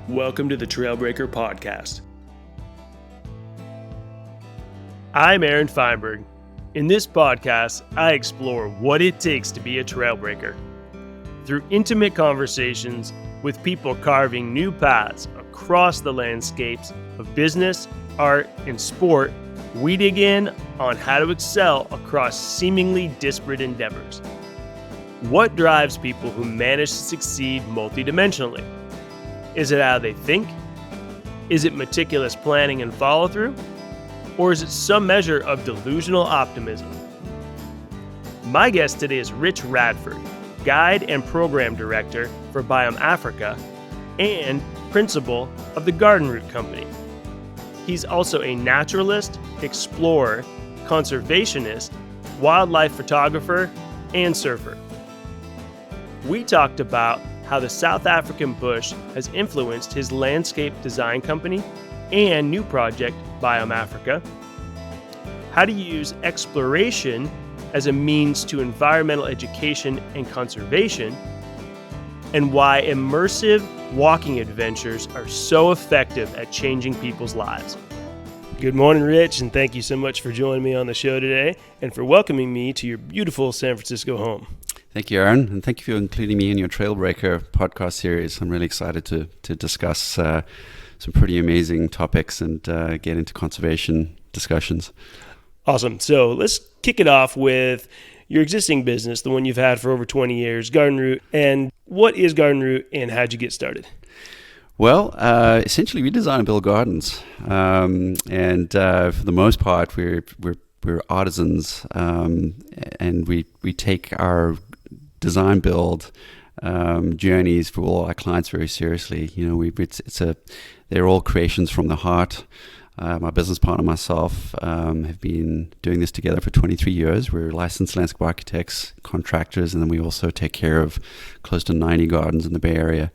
Welcome to the Trailbreaker Podcast. I'm Aaron Feinberg. In this podcast, I explore what it takes to be a trailbreaker. Through intimate conversations with people carving new paths across the landscapes of business, art, and sport, we dig in on how to excel across seemingly disparate endeavors. What drives people who manage to succeed multidimensionally? Is it how they think? Is it meticulous planning and follow-through? Or is it some measure of delusional optimism? My guest today is Rich Radford, Guide and Program Director for Biome Africa and Principal of the Garden Route Company. He's also a naturalist, explorer, conservationist, wildlife photographer, and surfer. We talked about how the South African bush has influenced his landscape design company and new project, Biome Africa, how to use exploration as a means to environmental education and conservation, and why immersive walking adventures are so effective at changing people's lives. Good morning, Rich, and thank you so much for joining me on the show today and for welcoming me to your beautiful San Francisco home. Thank you, Aaron, and thank you for including me in your Trailbreaker podcast series. I'm really excited to discuss some pretty amazing topics and get into conservation discussions. Awesome. So let's kick it off with your existing business, the one you've had for over 20 years, Garden Route. And what is Garden Route and how'd you get started? Well, essentially, we design and build gardens, and for the most part, we're artisans, and we take our design build journeys for all our clients very seriously. You know, they're all creations from the heart. My business partner and myself have been doing this together for 23 years. We're licensed landscape architects, contractors, and then we also take care of close to 90 gardens in the Bay Area.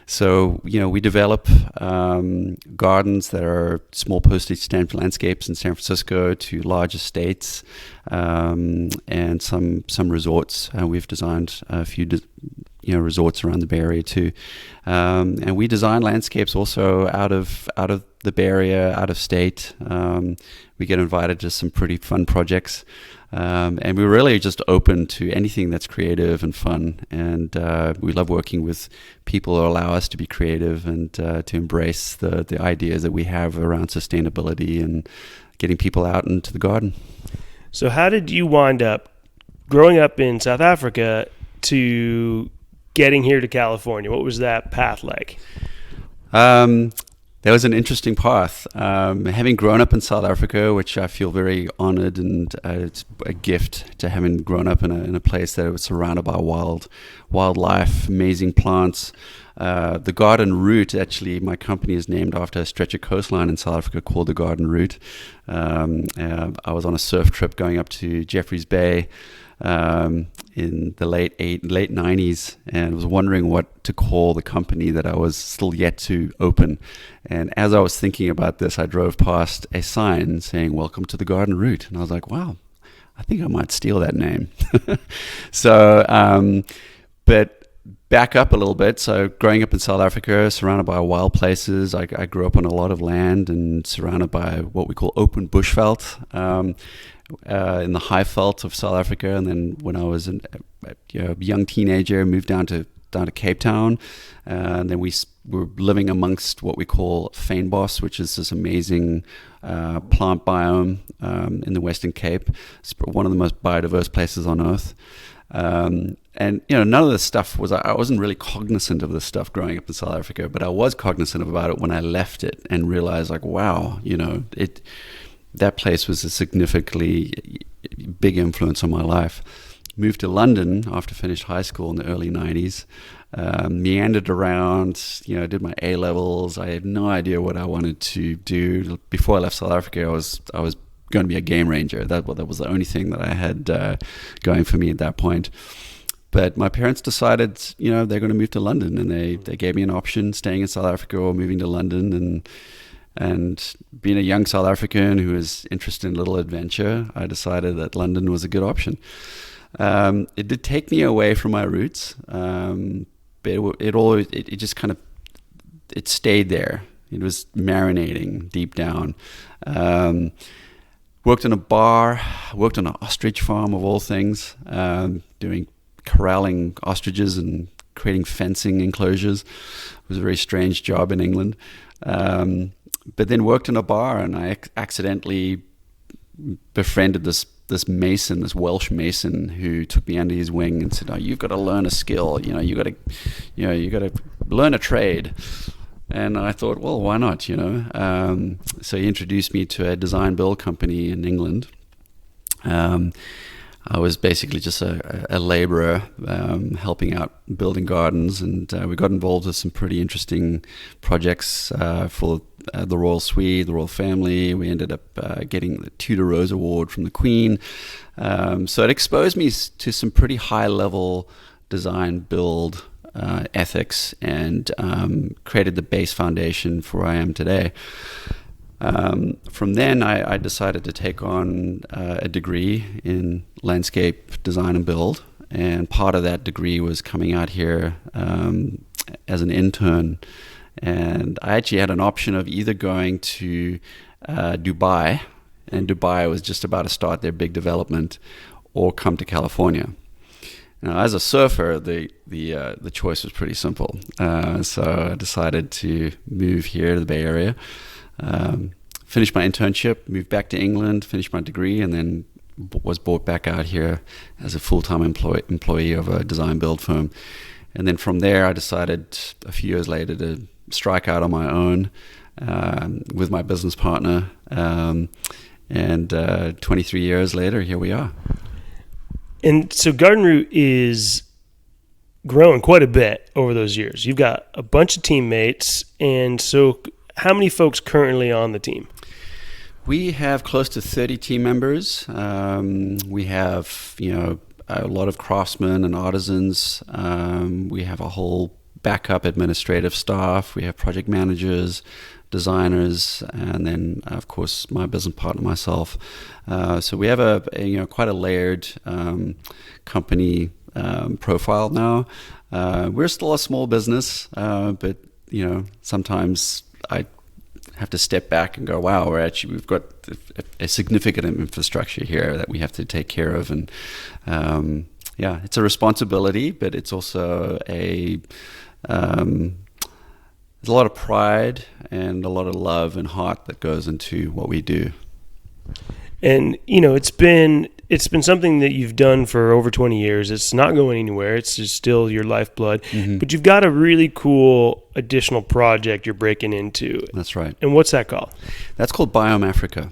So, you know, we develop gardens that are small postage stamp landscapes in San Francisco to large estates and some resorts. We've designed a few resorts around the Bay Area too. And we design landscapes also out of the Bay Area, out of state. We get invited to some pretty fun projects. And we're really just open to anything that's creative and fun. And we love working with people who allow us to be creative and to embrace the ideas that we have around sustainability and getting people out into the garden. So how did you wind up growing up in South Africa to getting here to California? What was that path like? That was an interesting path. Having grown up in South Africa, which I feel very honored, and it's a gift to having grown up in a place that was surrounded by wildlife, amazing plants. The Garden Route, actually, my company is named after a stretch of coastline in South Africa called the Garden Route. I was on a surf trip going up to Jeffreys Bay in the late 90s, and was wondering what to call the company that I was still yet to open. And as I was thinking about this, I drove past a sign saying, "Welcome to the Garden Route." And I was like, wow, I think I might steal that name. But back up a little bit. So growing up in South Africa, surrounded by wild places, I grew up on a lot of land and surrounded by what we call open bushveld. In the high veld of South Africa, and then when I was a young teenager, moved down to Cape Town, and then we were living amongst what we call fynbos, which is this amazing plant biome in the Western Cape. It's one of the most biodiverse places on Earth. And you know, none of this stuff I wasn't really cognizant of this stuff growing up in South Africa, but I was cognizant about it when I left it and realized, like, wow, you know, that place was a significantly big influence on my life. Moved to London after finished high school in the early 90s. Meandered around, you know, did my A-levels. I had no idea what I wanted to do. Before I left South Africa, I was going to be a game ranger. That was the only thing that I had going for me at that point. But my parents decided, you know, they're going to move to London, and they gave me an option, staying in South Africa or moving to London. And being a young South African who was interested in a little adventure, I decided that London was a good option. It did take me away from my roots, but it just kind of it stayed there. It was marinating deep down. Worked in a bar, worked on an ostrich farm of all things, doing corralling ostriches and creating fencing enclosures. It was a very strange job in England. But then worked in a bar, and I accidentally befriended this mason, this Welsh mason, who took me under his wing and said, "Oh, you've got to learn a skill. You got to learn a trade." And I thought, well, why not? So he introduced me to a design build company in England. I was basically just a laborer, helping out building gardens, and we got involved with some pretty interesting projects for the royal suite, the royal family. We ended up getting the Tudor Rose Award from the Queen. So it exposed me to some pretty high-level design build ethics, and created the base foundation for where I am today. From then, I decided to take on a degree in landscape design and build, and part of that degree was coming out here as an intern. And I actually had an option of either going to Dubai, and Dubai was just about to start their big development, or come to California. Now, as a surfer, the choice was pretty simple. So I decided to move here to the Bay Area, finish my internship, moved back to England, finished my degree, and then was brought back out here as a full-time employee of a design build firm. And then from there, I decided a few years later to strike out on my own with my business partner. And 23 years later, here we are. And so Garden Route is grown quite a bit over those years. You've got a bunch of teammates. And so how many folks currently on the team? We have close to 30 team members. We have, a lot of craftsmen and artisans. We have a whole backup administrative staff. We have project managers, designers, and then of course my business partner, myself. So we have quite a layered company profile now. We're still a small business, but sometimes I have to step back and go, wow, we've got a significant infrastructure here that we have to take care of. And it's a responsibility, but it's also there's a lot of pride and a lot of love and heart that goes into what we do. And it's been something that you've done for over 20 years. It's not going anywhere. It's just still your lifeblood. Mm-hmm. But you've got a really cool additional project you're breaking into. That's right. And what's that called? That's called Biome Africa.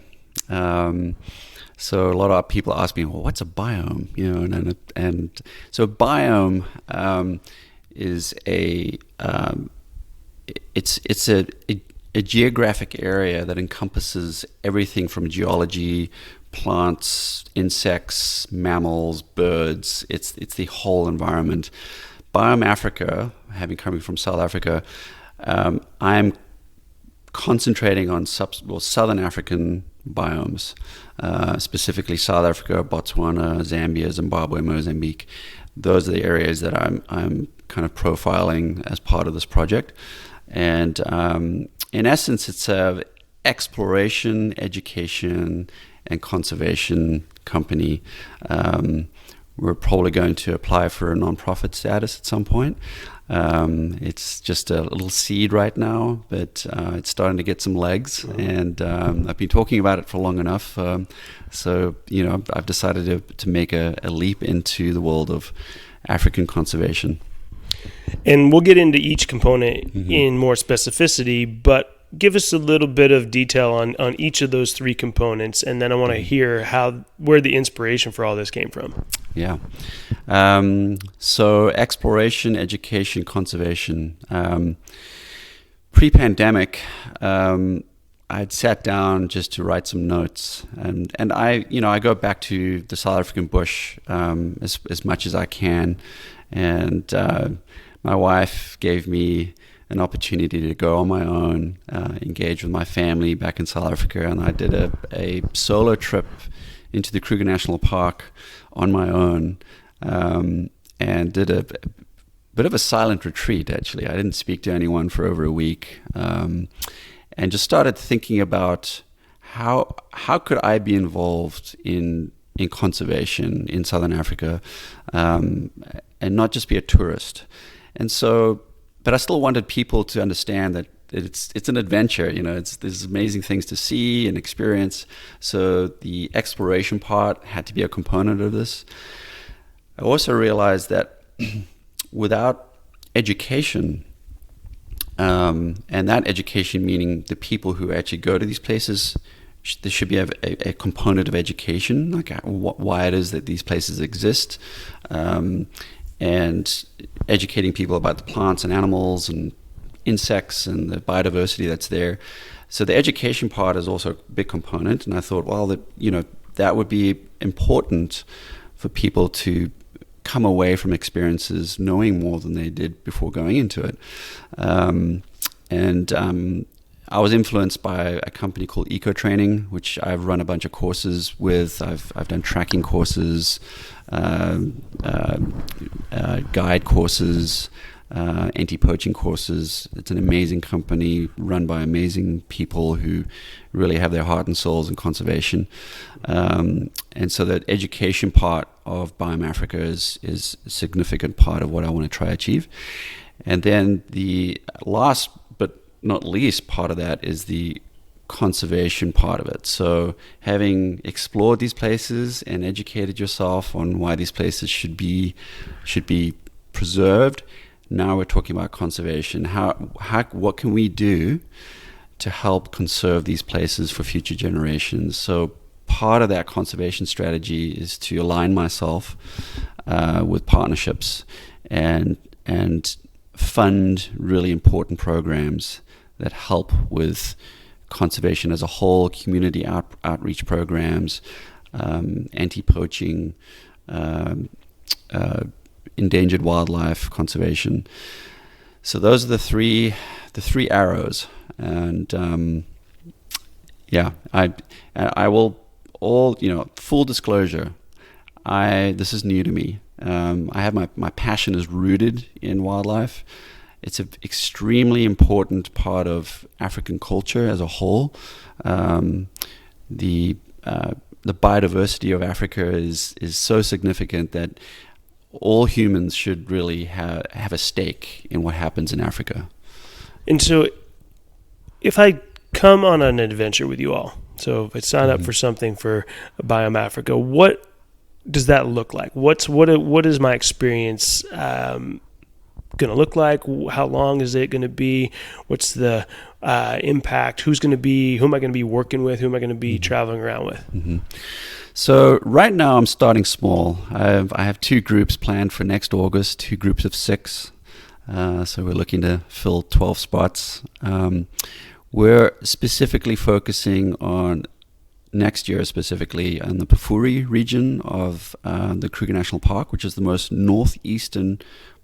So a lot of people ask me, well, what's a biome? And so biome is it's a geographic area that encompasses everything from geology, plants, insects, mammals, birds. It's the whole environment. Biome Africa, having coming from South Africa, I'm concentrating on Southern African biomes, specifically South Africa, Botswana, Zambia, Zimbabwe, Mozambique. Those are the areas that I'm kind of profiling as part of this project. And in essence, it's a exploration, education, and conservation company. We're probably going to apply for a nonprofit status at some point. It's just a little seed right now, but it's starting to get some legs, and I've been talking about it for long enough. So I've decided to make a leap into the world of African conservation. And we'll get into each component in more specificity, but give us a little bit of detail on each of those three components, and then I want to hear where the inspiration for all this came from. Yeah. So exploration, education, conservation. Pre-pandemic, I'd sat down just to write some notes, and I go back to the South African bush as much as I can, and my wife gave me an opportunity to go on my own, engage with my family back in South Africa, and I did a solo trip into the Kruger National Park on my own, and did bit of a silent retreat, actually. I didn't speak to anyone for over a week, and just started thinking about how could I be involved in conservation in Southern Africa, and not just be a tourist. And so, but I still wanted people to understand that it's an adventure. There's amazing things to see and experience. So the exploration part had to be a component of this. I also realized that without education, and that education meaning the people who actually go to these places, there should be a component of education, like why it is that these places exist, and educating people about the plants and animals and insects and the biodiversity that's there. So the education part is also a big component, and I thought, well, that would be important for people to come away from experiences knowing more than they did before going into it. I was influenced by a company called Eco Training, which I've run a bunch of courses with. I've done tracking courses, guide courses, anti-poaching courses. It's an amazing company run by amazing people who really have their heart and souls in conservation. And so that education part of Biome Africa is a significant part of what I want to try to achieve. And then the last but not least part of that is the conservation part of it. So having explored these places and educated yourself on why these places should be preserved, now we're talking about conservation. What can we do to help conserve these places for future generations? So part of that conservation strategy is to align myself with partnerships and fund really important programs that help with conservation as a whole, community outreach programs, anti-poaching, endangered wildlife conservation. So those are the three arrows. And I will full disclosure, this is new to me. I have my passion is rooted in wildlife. It's an extremely important part of African culture as a whole. The biodiversity of Africa is so significant that all humans should really have a stake in what happens in Africa. And so if I come on an adventure with you all, so if I sign up for something for Biome Africa, what does that look like? What is my experience going to look like? How long is it going to be? What's the impact? Who am I going to be working with? Who am I going to be traveling around with? Mm-hmm. So right now I'm starting small. I have 2 groups planned for next August, 2 groups of 6. So we're looking to fill 12 spots. We're specifically focusing on next year, specifically on the Pafuri region of the Kruger National Park, which is the most northeastern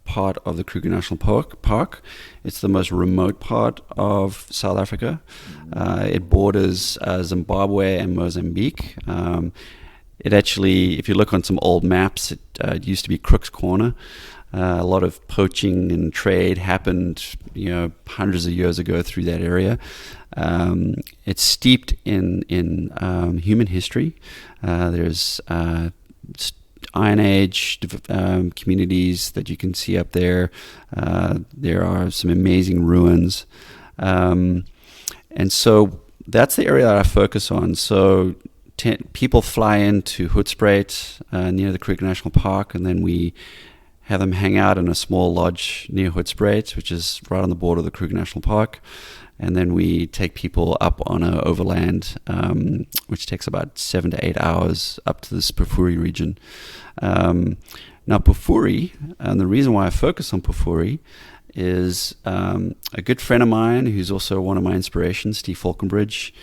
part of the Kruger National Park. It's the most remote part of South Africa. It borders Zimbabwe and Mozambique. It actually, if you look on some old maps, it used to be Crook's Corner. A lot of poaching and trade happened, hundreds of years ago through that area. It's steeped in human history. There's Iron Age communities that you can see up there. There are some amazing ruins. And so that's the area that I focus on. So people fly into Hoedspruit near the Kruger National Park, and then we have them hang out in a small lodge near Hoedspruit, which is right on the border of the Kruger National Park. And then we take people up on an overland, which takes about 7 to 8 hours up to this Pafuri region. Now Pafuri, and the reason why I focus on Pafuri is a good friend of mine who's also one of my inspirations, Steve Falconbridge.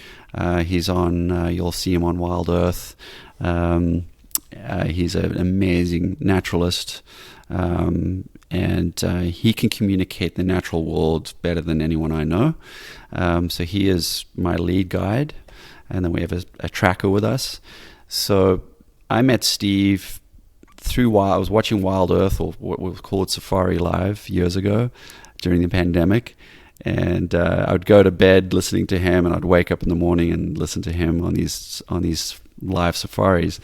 He's on, you'll see him on Wild Earth. He's an amazing naturalist. And he can communicate the natural world better than anyone I know. So he is my lead guide, and then we have a tracker with us. So I met Steve I was watching Wild Earth, or what was called Safari Live, years ago during the pandemic. And I would go to bed listening to him, and I'd wake up in the morning and listen to him on these live safaris.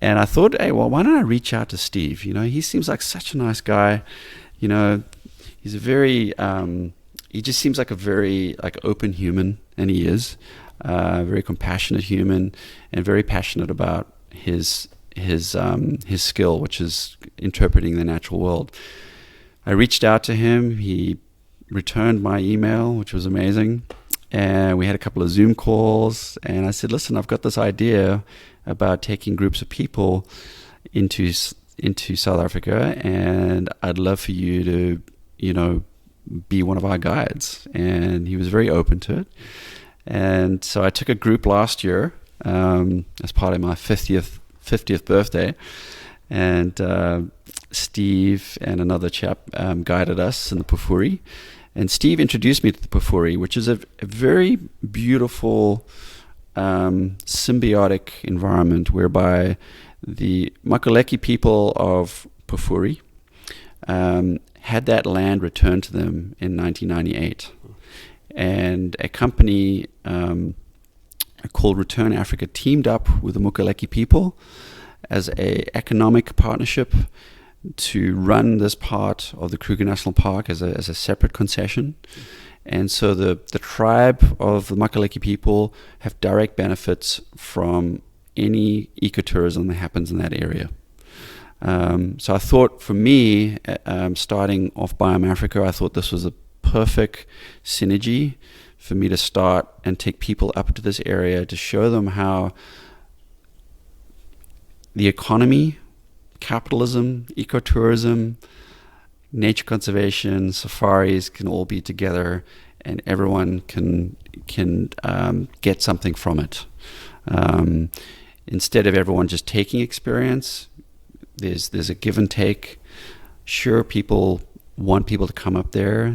And I thought, hey, well, why don't I reach out to Steve? You know, he seems like such a nice guy. You know, he's a very, he just seems like a very open human, and he is a very compassionate human, and very passionate about his skill, which is interpreting the natural world. I reached out to him. He returned my email, which was amazing. And we had a couple of Zoom calls, and I said, listen, I've got this idea about taking groups of people into South Africa, and I'd love for you to, you know, be one of our guides. And he was very open to it. And so I took a group last year as part of my 50th birthday, and Steve and another chap guided us in the Pafuri. And Steve introduced me to the Pafuri, which is a very beautiful symbiotic environment whereby the Makaleki people of Pafuri had that land returned to them in 1998. And a company called Return Africa teamed up with the Makaleki people as a economic partnership to run this part of the Kruger National Park as a separate concession. And so the tribe of the Makaleki people have direct benefits from any ecotourism that happens in that area. So I thought, for me, starting off Biome Africa, I thought this was a perfect synergy for me to start and take people up to this area to show them how the economy, capitalism, ecotourism, nature conservation, safaris can all be together, and everyone can get something from it. Instead of everyone just taking experience, there's a give and take. Sure, people want people to come up there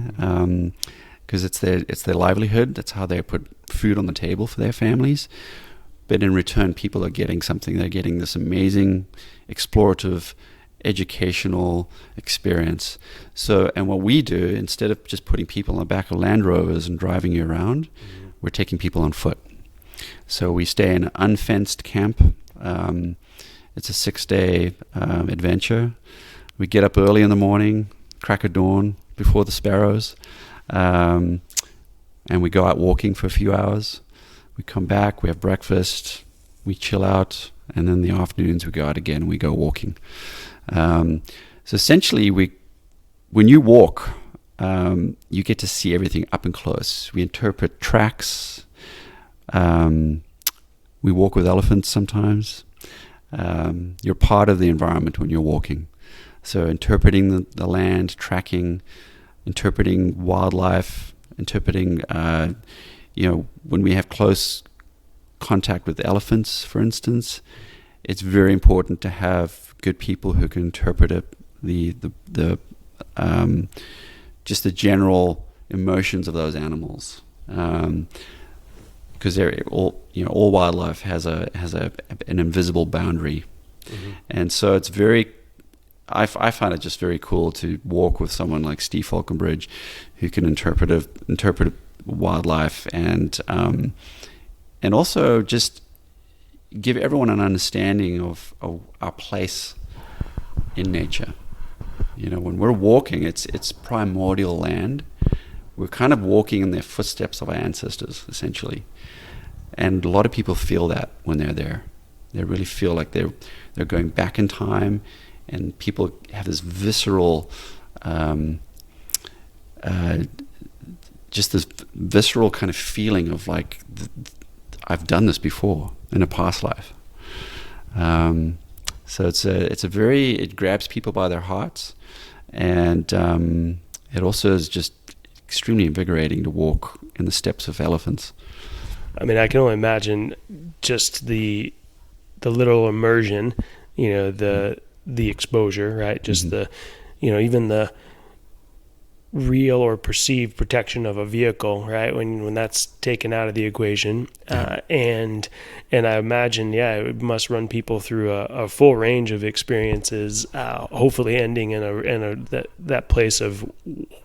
because it's their livelihood. That's how they put food on the table for their families. But in return, people are getting something. They're getting this amazing, explorative, educational experience. So, and what we do, instead of just putting people on the back of Land Rovers and driving you around, we're taking people on foot. So we stay in an unfenced camp. It's a 6-day adventure. We get up early in the morning, crack of dawn, before the sparrows, and we go out walking for a few hours. We come back, we have breakfast, we chill out, and then in the afternoons we go out again and we go walking. So essentially, when you walk, you get to see everything up and close. We interpret tracks. We walk with elephants sometimes. You're part of the environment when you're walking. So interpreting the land, tracking, interpreting wildlife, interpreting, when we have close contact with elephants, for instance, it's very important to have good people who can interpret it, just the general emotions of those animals, because they're all wildlife has an invisible boundary, and so it's very. I find it just very cool to walk with someone like Steve Falconbridge, who can interpret wildlife and also just give everyone an understanding of our place in nature. You know, when we're walking, it's primordial land. We're kind of walking in the footsteps of our ancestors, essentially. And a lot of people feel that when they're there. They really feel like they're going back in time, and people have this visceral, just this visceral kind of feeling of like, I've done this before in a past life. So it grabs people by their hearts, and it also is just extremely invigorating to walk in the steps of elephants. I mean, I can only imagine just the little immersion, the exposure, right? Just the, even real or perceived protection of a vehicle, right? When that's taken out of the equation, and I imagine, it must run people through a full range of experiences, hopefully ending in that place of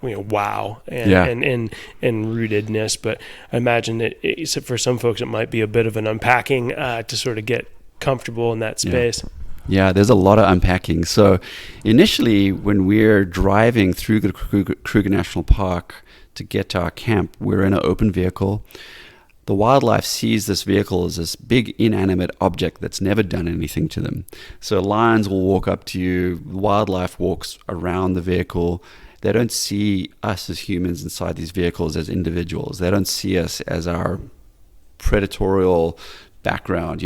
wow and rootedness. But I imagine that for some folks it might be a bit of an unpacking to sort of get comfortable in that space. Yeah, there's a lot of unpacking. So initially, when we're driving through the Kruger National Park to get to our camp, we're in an open vehicle. The wildlife sees this vehicle as this big inanimate object that's never done anything to them. So lions will walk up to you, wildlife walks around the vehicle. They don't see us as humans inside these vehicles as individuals. They don't see us as our predatorial background.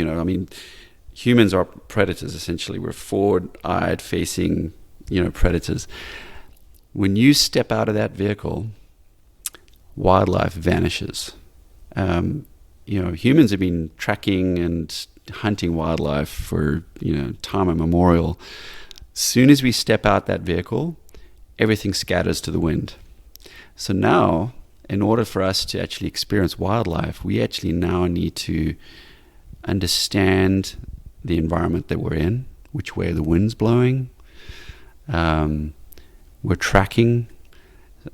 Humans are predators, essentially. We're forward-eyed, facing, predators. When you step out of that vehicle, wildlife vanishes. Humans have been tracking and hunting wildlife for, time immemorial. As soon as we step out that vehicle, everything scatters to the wind. So now, in order for us to actually experience wildlife, we actually now need to understand the environment that we're in, which way the wind's blowing. We're tracking.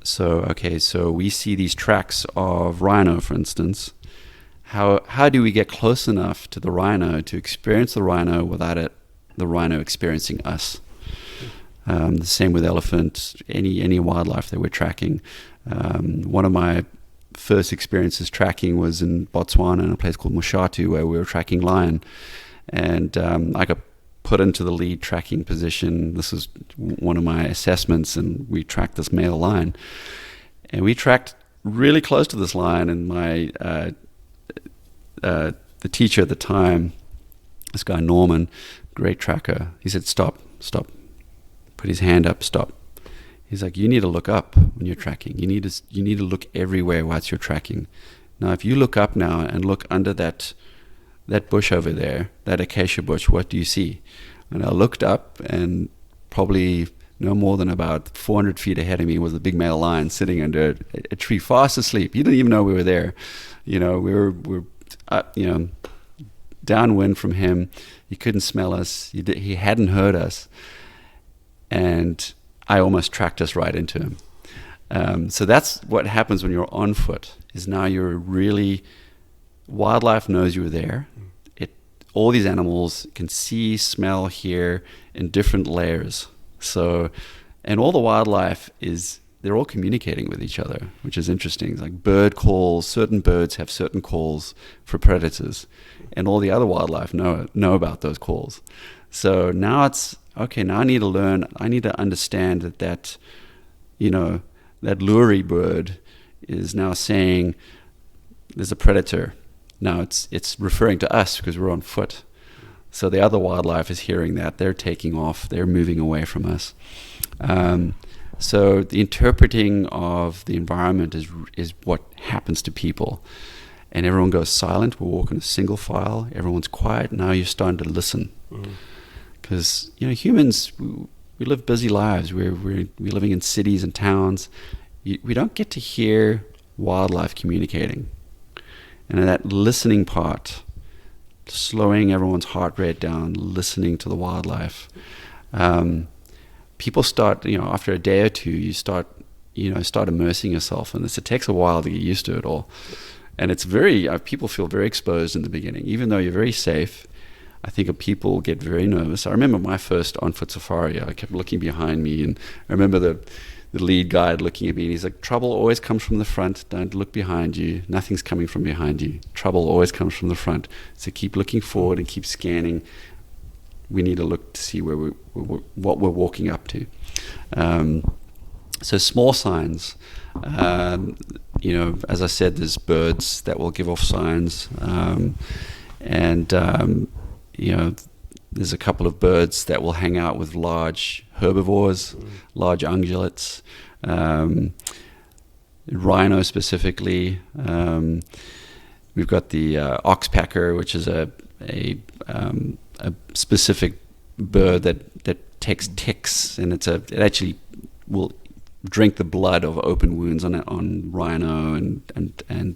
So we see these tracks of rhino, for instance. How do we get close enough to the rhino to experience the rhino without the rhino experiencing us? The same with elephant, any wildlife that we're tracking. One of my first experiences tracking was in Botswana in a place called Mushatu, where we were tracking lion. And I got put into the lead tracking position. This was one of my assessments, and we tracked this male lion. And we tracked really close to this lion, and my the teacher at the time, this guy Norman, great tracker, he said, stop. Put his hand up, stop. He's like, you need to look up when you're tracking. You need to look everywhere whilst you're tracking. Now, if you look up now and look under that bush over there, that acacia bush, what do you see? And I looked up, and probably no more than about 400 feet ahead of me was a big male lion sitting under a tree, fast asleep. He didn't even know we were there. We were downwind from him. He couldn't smell us. He hadn't heard us. And I almost tracked us right into him. So that's what happens when you're on foot, is now wildlife knows you're there. All these animals can see, smell, hear in different layers. So, and all the wildlife they're all communicating with each other, which is interesting. It's like bird calls, certain birds have certain calls for predators, and all the other wildlife know about those calls. So now it's, okay, now I need to understand that lory bird is now saying there's a predator. Now it's referring to us because we're on foot. So the other wildlife is hearing that. They're taking off. They're moving away from us. So the interpreting of the environment is what happens to people. And everyone goes silent. We're walking a single file. Everyone's quiet. Now you're starting to listen. Because, humans, we live busy lives. We're living in cities and towns. We don't get to hear wildlife communicating. And in that listening part, slowing everyone's heart rate down, listening to the wildlife, people start, after a day or two, you start immersing yourself in this. It takes a while to get used to it all. And it's people feel very exposed in the beginning. Even though you're very safe, I think people get very nervous. I remember my first on-foot safari. I kept looking behind me, and I remember the lead guide looking at me, and he's like, trouble always comes from the front. Don't look behind you. Nothing's coming from behind you. Trouble always comes from the front. So keep looking forward and keep scanning. We need to look to see what we're walking up to. So small signs. As I said, there's birds that will give off signs. There's a couple of birds that will hang out with large herbivores, large ungulates, rhino specifically. We've got the oxpecker, which is a specific bird that takes ticks, and it actually will drink the blood of open wounds on rhino and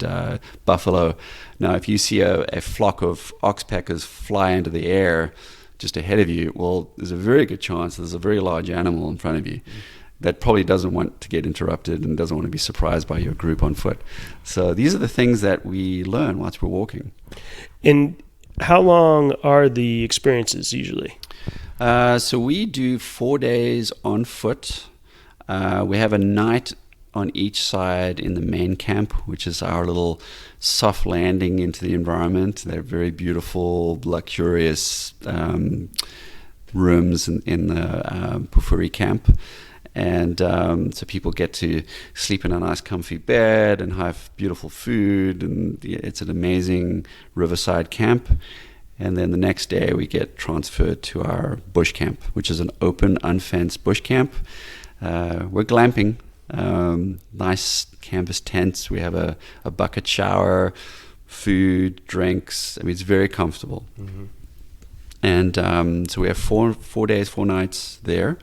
buffalo. Now, if you see a flock of oxpeckers fly into the air just ahead of you, well, there's a very good chance there's a very large animal in front of you that probably doesn't want to get interrupted and doesn't want to be surprised by your group on foot. So these are the things that we learn whilst we're walking. And how long are the experiences usually? So we do 4 days on foot. We have a night on each side in the main camp, which is our little soft landing into the environment. They're very beautiful, luxurious rooms in the Pufuri camp. And so people get to sleep in a nice comfy bed and have beautiful food, and it's an amazing riverside camp. And then the next day we get transferred to our bush camp, which is an open, unfenced bush camp. We're glamping, nice canvas tents. We have a bucket shower, food, drinks. I mean, it's very comfortable. Mm-hmm. And so we have four days, 4 nights there.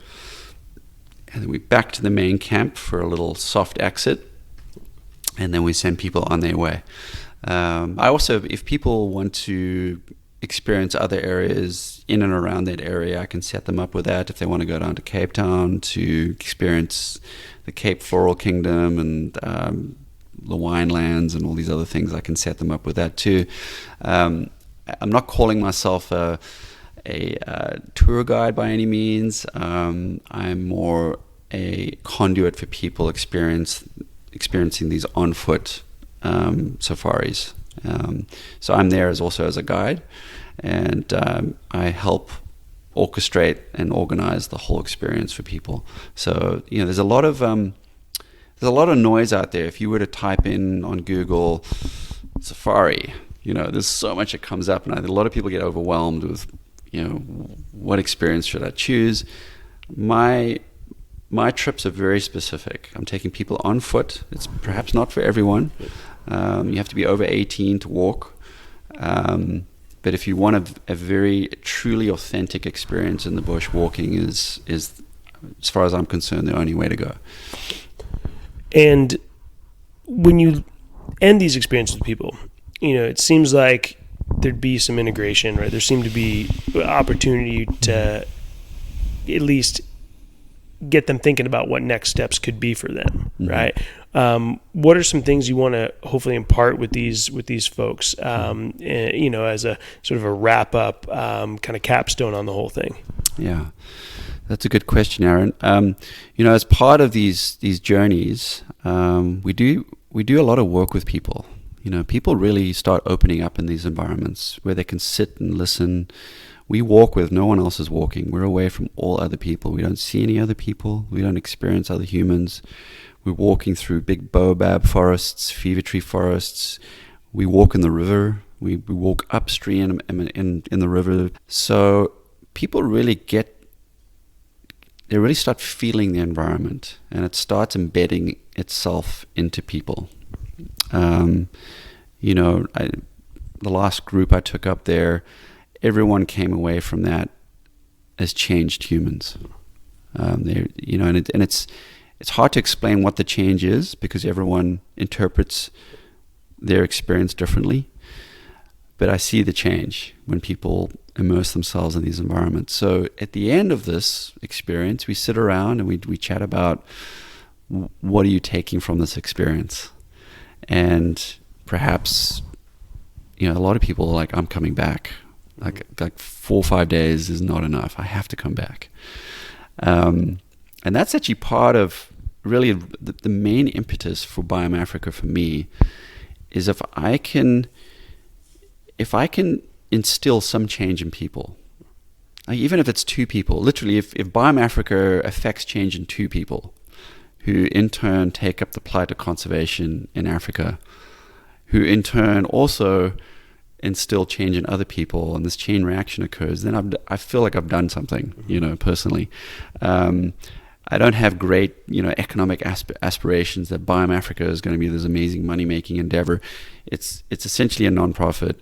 And then we back to the main camp for a little soft exit. And then we send people on their way. I also, if people want to experience other areas in and around that area, I can set them up with that. If they want to go down to Cape Town to experience the Cape Floral Kingdom and the winelands and all these other things, I can set them up with that too. I'm not calling myself a tour guide by any means. I'm more a conduit for people experiencing these on-foot safaris. So I'm there also as a guide, and I help orchestrate and organize the whole experience for people. So there's a lot of noise out there. If you were to type in on Google safari, there's so much that comes up, and a lot of people get overwhelmed with what experience should I choose. My trips are very specific. I'm taking people on foot. It's perhaps not for everyone. You have to be over 18 to walk. But if you want a very truly authentic experience in the bush, walking is, as far as I'm concerned, the only way to go. And when you end these experiences with people, it seems like there'd be some integration, right? There seemed to be opportunity to at least get them thinking about what next steps could be for them, mm-hmm. right? What are some things you want to hopefully impart with these folks, as a sort of a wrap up, kind of capstone on the whole thing? Yeah, that's a good question, Aaron. As part of these journeys, we do a lot of work with people. People really start opening up in these environments where they can sit and listen. We walk with no one else is walking. We're away from all other people. We don't see any other people. We don't experience other humans. We're walking through big baobab forests, fever tree forests. We walk in the river. We walk upstream in the river. So people really really start feeling the environment, and it starts embedding itself into people. The last group I took up there, everyone came away from that as changed humans. It's hard to explain what the change is because everyone interprets their experience differently. But I see the change when people immerse themselves in these environments. So at the end of this experience, we sit around and we chat about what are you taking from this experience? And perhaps, a lot of people are like, I'm coming back. Like 4 or 5 days is not enough. I have to come back. And that's actually part of really the main impetus for Biome Africa for me is if I can instill some change in people, even if it's 2 people, literally if Biome Africa affects change in 2 people, who in turn take up the plight of conservation in Africa, who in turn also instill change in other people, and this chain reaction occurs, then I feel like I've done something, personally. I don't have great, economic aspirations that Biome Africa is going to be this amazing money-making endeavor. It's essentially a non-profit.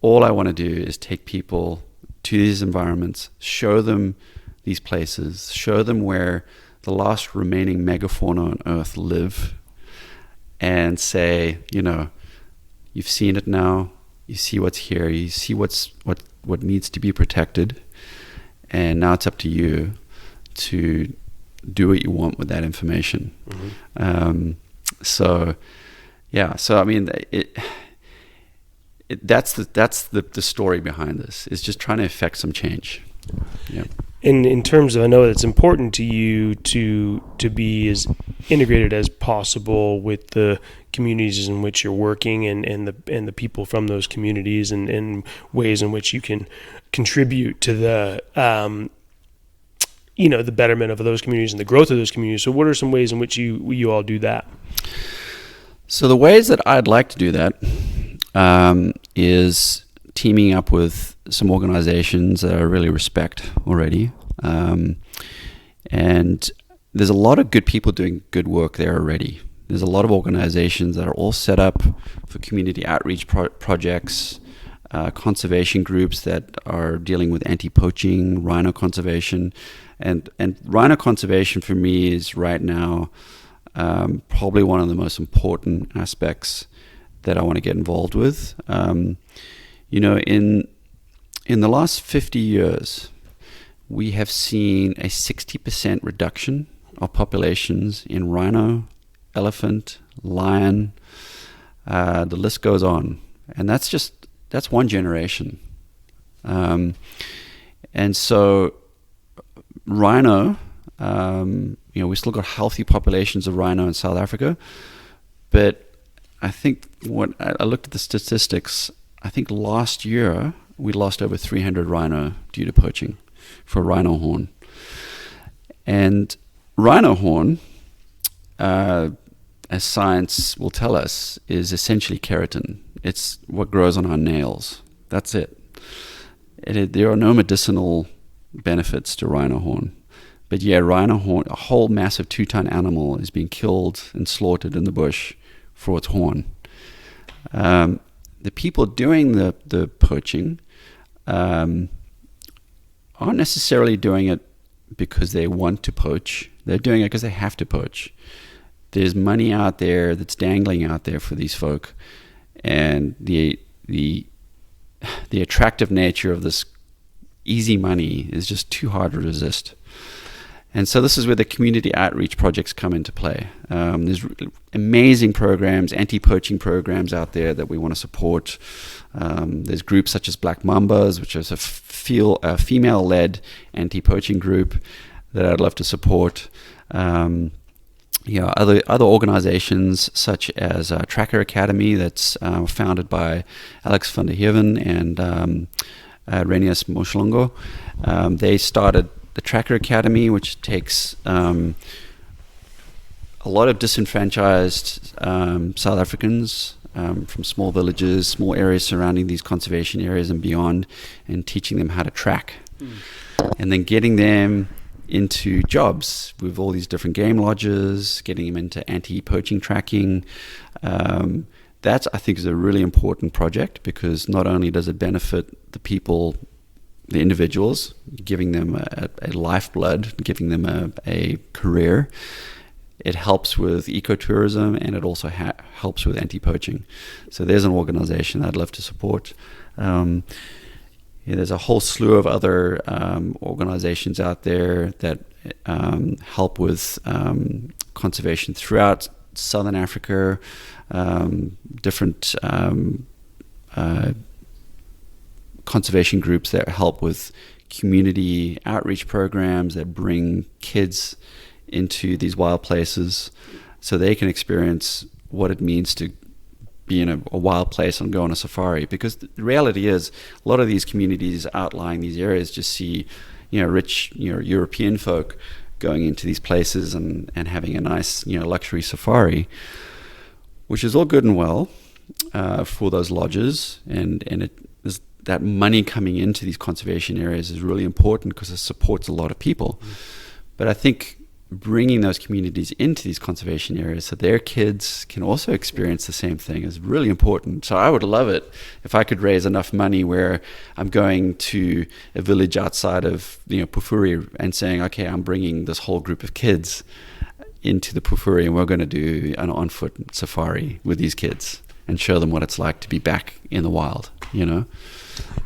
All I want to do is take people to these environments, show them these places, show them where the last remaining megafauna on Earth live, and say, you've seen it now, you see what's here, you see what needs to be protected, and now it's up to you to do what you want with that information. Mm-hmm. So I mean, that's the story behind this, is just trying to effect some change. Yeah. In terms of, I know it's important to you to be as integrated as possible with the communities in which you're working and the people from those communities, and ways in which you can contribute to the the betterment of those communities and the growth of those communities. So what are some ways in which you all do that? So the ways that I'd like to do that is teaming up with some organizations that I really respect already. And there's a lot of good people doing good work there already. There's a lot of organizations that are all set up for community outreach projects, conservation groups that are dealing with anti-poaching, rhino conservation. And rhino conservation for me is right now probably one of the most important aspects that I want to get involved with. In the last 50 years, we have seen a 60% reduction of populations in rhino, elephant, lion. The list goes on, and that's one generation. And so rhino, we still got healthy populations of rhino in South Africa, but I think when I looked at the statistics, I think last year we lost over 300 rhino due to poaching for rhino horn. And rhino horn, as science will tell us, is essentially keratin. It's what grows on our nails. That's it. There are no medicinal benefits to rhino horn. But yeah, rhino horn, a whole massive 2-ton animal, is being killed and slaughtered in the bush for its horn. The people doing the poaching aren't necessarily doing it because they want to poach. They're doing it because they have to poach. There's money out there that's dangling out there for these folk, and the attractive nature of this easy money is just too hard to resist. And so this is where the community outreach projects come into play. There's amazing programs, anti-poaching programs out there that we want to support. There's groups such as Black Mambas, which is a female-led anti-poaching group that I'd love to support. Other organizations such as Tracker Academy, that's founded by Alex van der Heeven and Renius Moshlongo. They started the Tracker Academy, which takes a lot of disenfranchised South Africans from small villages, small areas surrounding these conservation areas and beyond, and teaching them how to track. And then getting them into jobs with all these different game lodges, getting them into anti-poaching tracking. That, I think, is a really important project, because not only does it benefit the people, the individuals, giving them a lifeblood, giving them a career, it helps with ecotourism, and it also helps with anti-poaching. So there's an organization I'd love to support. There's a whole slew of other organizations out there that help with conservation throughout Southern Africa, different conservation groups that help with community outreach programs that bring kids into these wild places so they can experience what it means to be in a wild place and go on a safari. Because the reality is, a lot of these communities outlying these areas just see, rich, European folk going into these places and having a nice, luxury safari, which is all good and well for those lodges, and that money coming into these conservation areas is really important because it supports a lot of people. But I think bringing those communities into these conservation areas so their kids can also experience the same thing is really important. So I would love it if I could raise enough money where I'm going to a village outside of Pufuri and saying, okay, I'm bringing this whole group of kids into the Pufuri and we're going to do an on-foot safari with these kids and show them what it's like to be back in the wild,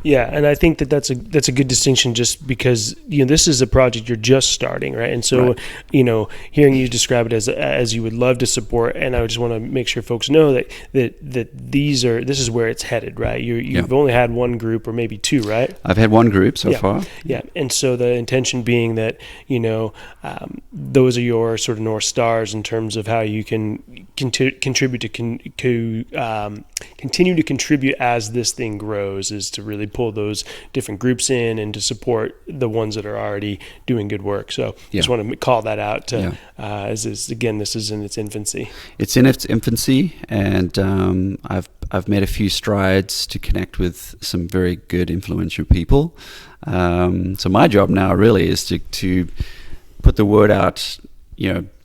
Yeah, and I think that's a good distinction, just because this is a project you're just starting, right? And so right. Hearing you describe it as you would love to support, and I just want to make sure folks know that this is where it's headed, right? You've only had one group or maybe two, right? I've had one group so far. Yeah, and so the intention being that those are your sort of North Stars in terms of how you can contribute to continue to contribute as this thing grows, is to really pull those different groups in and to support the ones that are already doing good work. So just want to call that out as this is in its infancy. It's in its infancy, and I've made a few strides to connect with some very good, influential people. So my job now really is to put the word out,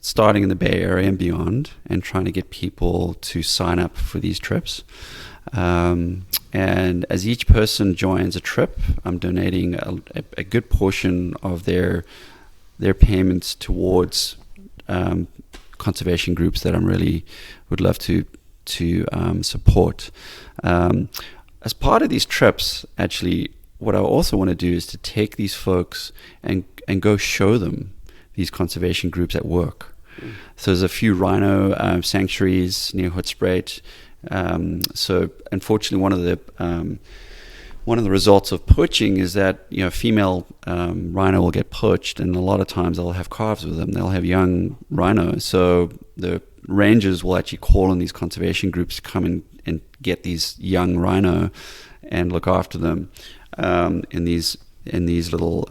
starting in the Bay Area and beyond, and trying to get people to sign up for these trips. And as each person joins a trip, I'm donating a good portion of their payments towards conservation groups that I really would love to support. As part of these trips, actually, what I also want to do is to take these folks and go show them these conservation groups at work. So there's a few rhino sanctuaries near Hoedspruit. So unfortunately, one of the results of poaching is that female rhino will get poached, and a lot of times they'll have calves with them. They'll have young rhinos. So the rangers will actually call on these conservation groups to come and get these young rhino and look after them in these little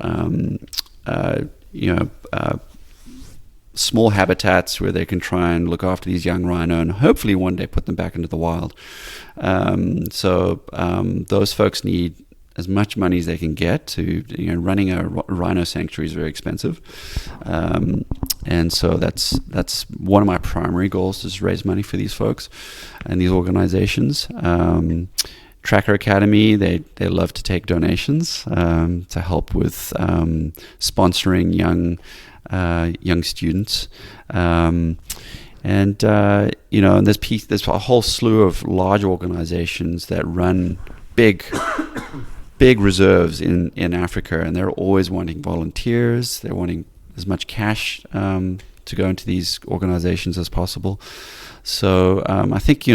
small habitats where they can try and look after these young rhino and hopefully one day put them back into the wild. So those folks need as much money as they can get to, running a rhino sanctuary is very expensive. And so that's one of my primary goals, is raise money for these folks and these organizations. Tracker Academy, they love to take donations to help with sponsoring young students, and there's a whole slew of large organizations that run big reserves in Africa, and they're always wanting volunteers. They're wanting as much cash to go into these organizations as possible. So I think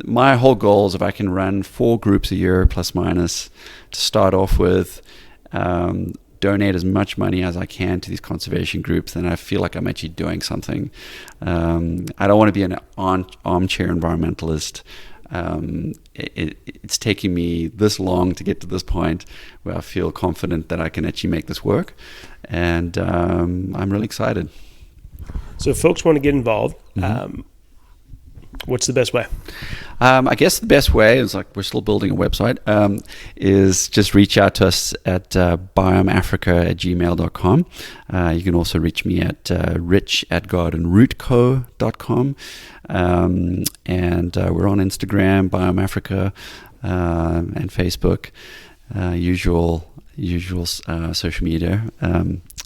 my whole goal is if I can run 4 groups a year plus minus to start off with, donate as much money as I can to these conservation groups, then I feel like I'm actually doing something. I don't want to be an armchair environmentalist. It's taking me this long to get to this point where I feel confident that I can actually make this work, and I'm really excited. So if folks want to get involved, what's the best way? I guess the best way is, we're still building a website, is just reach out to us at biomeafrica@gmail.com. You can also reach me at rich@gardenrootco.com. And we're on Instagram, BiomeAfrica, and Facebook, usual social media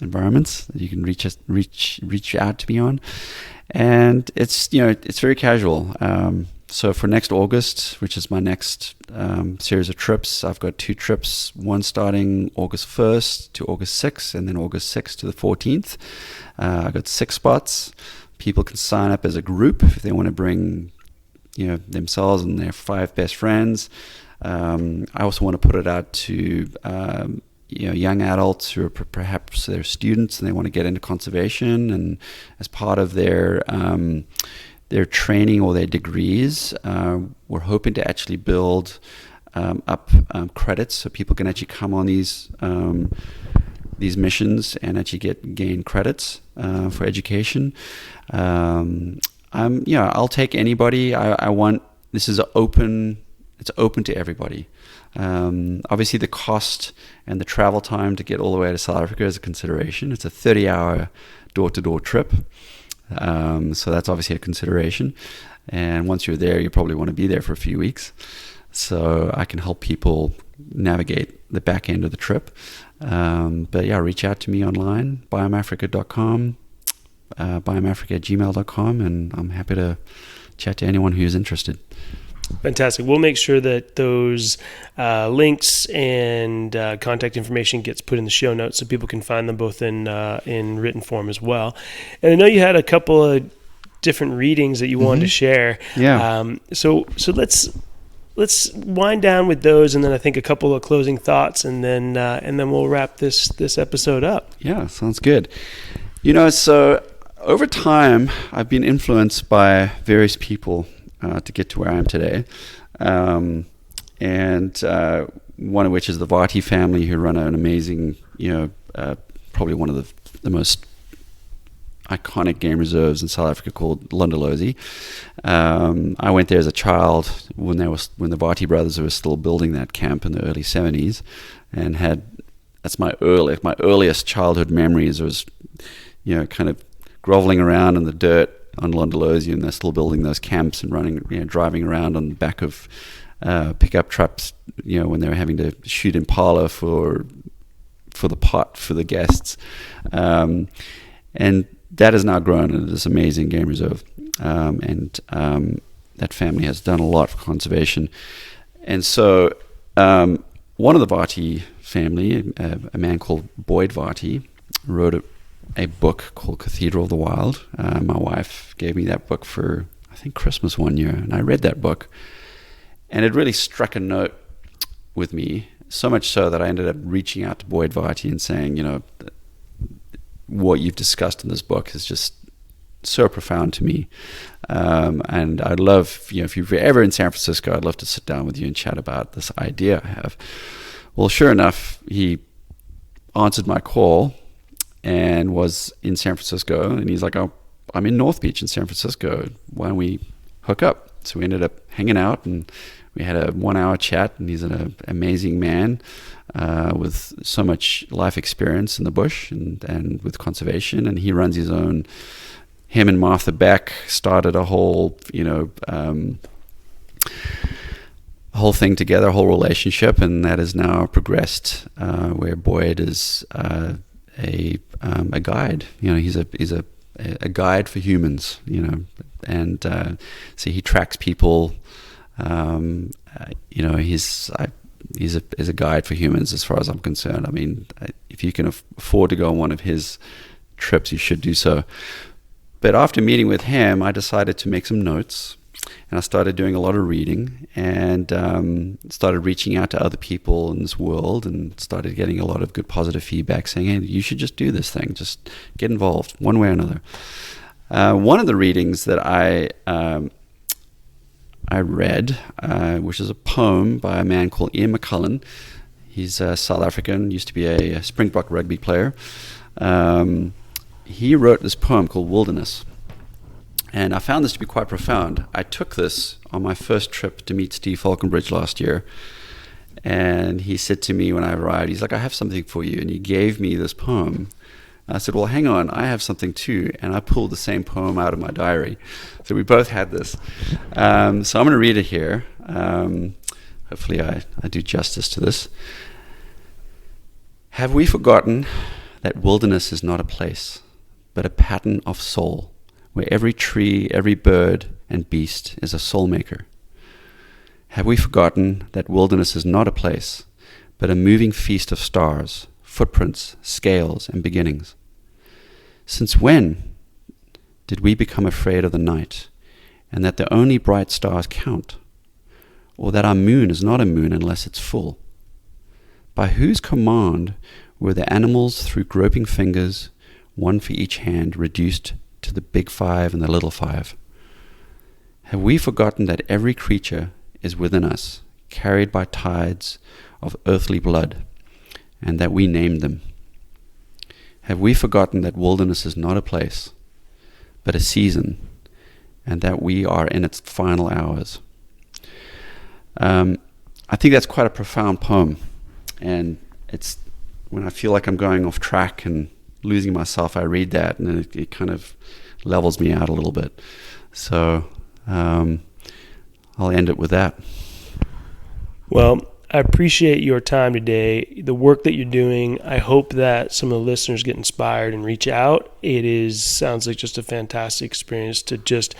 environments that you can reach out to me on. And it's very casual. So for next August, which is my next series of trips, I've got 2 trips, one starting August 1st to August 6th, and then August 6th to the 14th. I've got 6 spots. People can sign up as a group if they want to bring themselves and their 5 best friends. I also want to put it out to young adults who are perhaps they're students and they want to get into conservation, and as part of their training or their degrees, we're hoping to actually build up credits so people can actually come on these missions and actually gain credits for education. I'll take anybody. I want, this is an open It's open to everybody. Obviously, the cost and the travel time to get all the way to South Africa is a consideration. It's a 30-hour door-to-door trip. So that's obviously a consideration. And once you're there, you probably want to be there for a few weeks. So I can help people navigate the back end of the trip. But yeah, reach out to me online, biomeafrica.com, biomeafrica@gmail.com, and I'm happy to chat to anyone who's interested. Fantastic. We'll make sure that those links and contact information gets put in the show notes so people can find them both in written form as well. And I know you had a couple of different readings that you wanted to share. Yeah. So let's wind down with those, and then I think a couple of closing thoughts, and then we'll wrap this episode up. Yeah, sounds good. So over time, I've been influenced by various people to get to where I am today. And one of which is the Vati family, who run an amazing, probably one of the most iconic game reserves in South Africa called Londolozi. I went there as a child when the Vati brothers were still building that camp in the early 70s, and that's my earliest childhood memories. Was, kind of groveling around in the dirt on Londolozi, and they're still building those camps and driving around on the back of pickup trucks, when they were having to shoot impala for the pot for the guests. And that has now grown into this amazing game reserve. And that family has done a lot for conservation. And so one of the Vati family, a man called Boyd Vati, wrote a book called Cathedral of the Wild. My wife gave me that book for, I think, Christmas one year, and I read that book, and it really struck a note with me, so much so that I ended up reaching out to Boyd Vati and saying, what you've discussed in this book is just so profound to me, and I'd love, if you're ever in San Francisco, I'd love to sit down with you and chat about this idea I have. Well, sure enough, he answered my call and was in San Francisco, and he's like, "Oh, I'm in North Beach in San Francisco. Why don't we hook up?" So we ended up hanging out, and we had a 1-hour chat, and he's an amazing man with so much life experience in the bush and with conservation, and he runs his own. Him and Martha Beck started a whole thing together, a whole relationship, and that has now progressed where Boyd is a guide. He's a guide for humans. And so he tracks people. He's a guide for humans as far as I'm concerned. I mean, if you can afford to go on one of his trips, you should do so. But after meeting with him, I decided to make some notes, and I started doing a lot of reading, and started reaching out to other people in this world, and started getting a lot of good positive feedback saying, "Hey, you should just do this thing. Just get involved one way or another." One of the readings that I read, which is a poem by a man called Ian McCullen. He's a South African, used to be a Springbok rugby player. He wrote this poem called Wilderness. And I found this to be quite profound. I took this on my first trip to meet Steve Falconbridge last year. And he said to me when I arrived, he's like, "I have something for you." And he gave me this poem. I said, "Well, hang on, I have something too." And I pulled the same poem out of my diary. So we both had this. So I'm going to read it here. Hopefully I do justice to this. "Have we forgotten that wilderness is not a place, but a pattern of soul, where every tree, every bird and beast is a soul maker? Have we forgotten that wilderness is not a place, but a moving feast of stars, footprints, scales, and beginnings? Since when did we become afraid of the night, and that the only bright stars count, or that our moon is not a moon unless it's full? By whose command were the animals through groping fingers, one for each hand, reduced to the big five and the little five? Have we forgotten that every creature is within us, carried by tides of earthly blood, and that we named them? Have we forgotten that wilderness is not a place, but a season, and that we are in its final hours?" I think that's quite a profound poem, and it's when I feel like I'm going off track and losing myself, I read that, and it kind of levels me out a little bit. So I'll end it with that. Well, I appreciate your time today, the work that you're doing. I hope that some of the listeners get inspired and reach out. Sounds like just a fantastic experience to just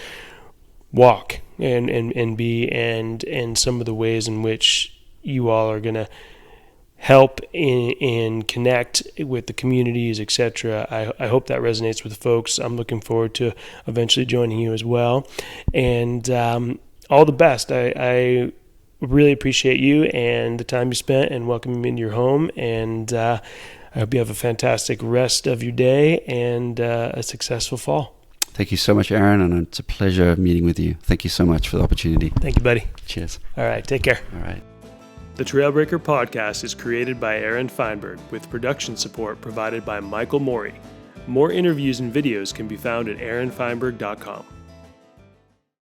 walk and be, and some of the ways in which you all are going to help and connect with the communities, etc. I hope that resonates with folks. I'm looking forward to eventually joining you as well. And all the best. I really appreciate you and the time you spent and welcoming me into your home. And I hope you have a fantastic rest of your day and a successful fall. Thank you so much, Aaron, and it's a pleasure meeting with you. Thank you so much for the opportunity. Thank you, buddy. Cheers. All right, take care. All right. The Trailbreaker Podcast is created by Aaron Feinberg with production support provided by Michael Morey. More interviews and videos can be found at aaronfeinberg.com.